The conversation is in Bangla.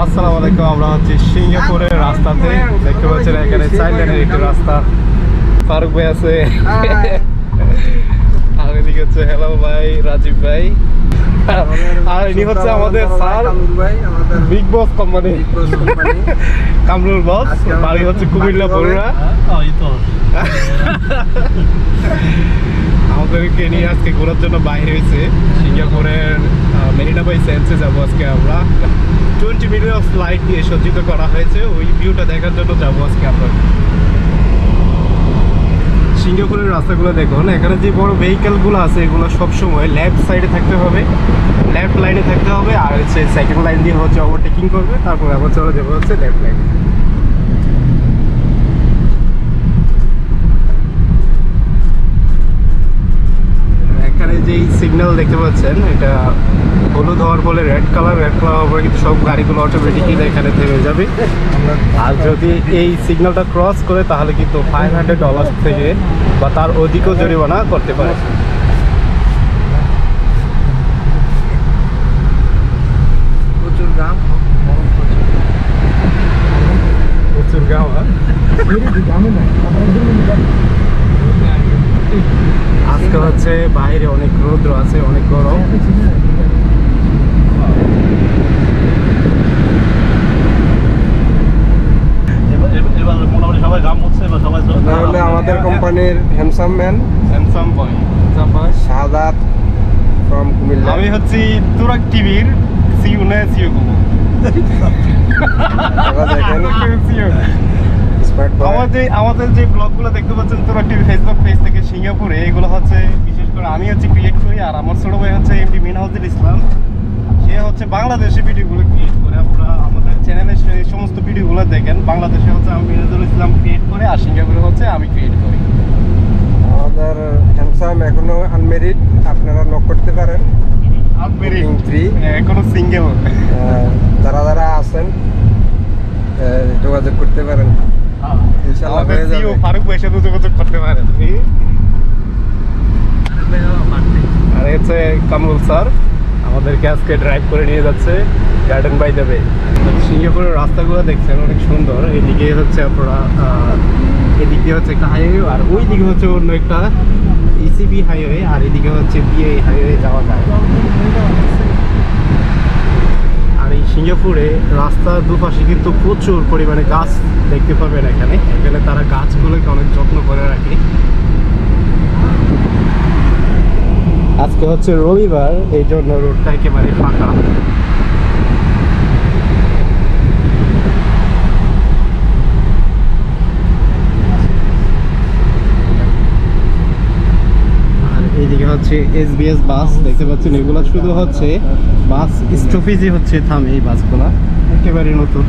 আসসালামু আলাইকুম। আমরা হচ্ছে সিঙ্গাপুরের রাস্তাতে, দেখতে পাচ্ছেন এখানে 4 লেনের একটি রাস্তা। ফারুক ভাই আছে, আর এদিকে হচ্ছে হ্যালো ভাই, রাজীব ভাই, আর ইনি হচ্ছে আমাদের স্যার বিগ বস কোম্পানি, কামরুল বস। বাড়ি হচ্ছে কুমিল্লা বড়ুয়া। আমাদেরকে নিয়ে আজকে ঘোরার জন্য বাইরে হয়েছে সিঙ্গাপুরের মেরিনা বাই সেন্সে যাবো আজকে আমরা। 20 মিনিট অফ ফ্লাইট দিয়ে সজ্জিত করা হয়েছে, ওই ভিউটা দেখার জন্য যাবো আজকে আমরা। সিঙ্গাপুরের রাস্তাগুলো দেখুন, এখানে যে বড় ভেহিকেলগুলো আছে এগুলো সবসময় লেফট সাইডে থাকতে হবে, লেফট লাইনে থাকতে হবে, আর হচ্ছে সেকেন্ড লাইন দিয়ে হচ্ছে ওভারটেকিং করবে, তারপরে আবার চলে যাবো হচ্ছে লেফট লাইনে। এখানে যেই সিগন্যাল দেখতে পাচ্ছেন এটা হলুদ হওয়ার ফলে রেড কালার হওয়ার পরে কিন্তু সব গাড়িগুলো অটোমেটিকলি এখানে থেমে যাবে। আর যদি এই সিগন্যালটা ক্রস করে তাহলে কিন্তু $500 থেকে বা তার অধিকও জরিমানা করতে পারে। প্রচুর গাম আজকে হচ্ছে বাইরে অনেক রৌদ্র আছে, অনেক গরম। তাহলে আমাদের কোম্পানির handsome man, handsome boy Shahadat from Comilla. আমি হচ্ছি তুরাক টিভির সিইও না সিইও গুলো। আমাদের যে ব্লগগুলো দেখতে পাচ্ছেন তুরাক টিভি ফেসবুক পেজ থেকে সিঙ্গাপুরে, এগুলো হচ্ছে বিশেষ করে আমি হচ্ছে ক্রিয়েট করি, আর আমার ছোট ভাই হচ্ছে এমডি মিনহাজুল ইসলাম, সে হচ্ছে বাংলাদেশে ভিডিওগুলো ক্রিয়েট করে। আপনারা আমাদের চ্যানেলে এই সমস্ত ভিডিওগুলো দেখেন। বাংলাদেশে হচ্ছে আমি মিনহাজুল ইসলাম ক্রিয়েট করে, আর সিঙ্গাপুরে হচ্ছে আমি ক্রিয়েট করি। আমাদের হ্যান্ডসাম এখনো আনমেরিড, আপনারা নক করতে পারেন। আনমেরিড ফ্রি, এখনো সিঙ্গেল। যারা আছেন যোগাযোগ করতে পারেন, ইনশাআল্লাহ হয়ে যাবে। ফারুক ভাইয়ের সাথে যোগাযোগ করতে পারেন। আর হচ্ছে কামরুল স্যার আমাদেরকে আজকে ড্রাইভ করে নিয়ে যাচ্ছে গার্ডেন বাই দ্য বে। সিঙ্গাপুরের রাস্তাগুলো দেখছেন অনেক সুন্দর। এদিকে হচ্ছে আপনারা এদিক দিয়ে হচ্ছে একটা হাইওয়ে, আর ওই দিকে হচ্ছে অন্য একটা ইসিবি হাইওয়ে, আর এদিকে হচ্ছে বিএ হাইওয়ে যাওয়া যায়। আর এই সিঙ্গাপুরে রাস্তার দুপাশে কিন্তু প্রচুর পরিমাণে গাছ দেখতে পাবেন। এখানে তারা গাছগুলোকে অনেক যত্ন করে রাখে। আজকে হচ্ছে রবিবার, এই জন্য রোডটা একেবারে ফাঁকা। আর এইদিকে হচ্ছে SBS বাস দেখতে পাচ্ছেন, এগুলো শুধু হচ্ছে বাস স্টপেজে হচ্ছে থামে এই বাসগুলা, একেবারে নতুন।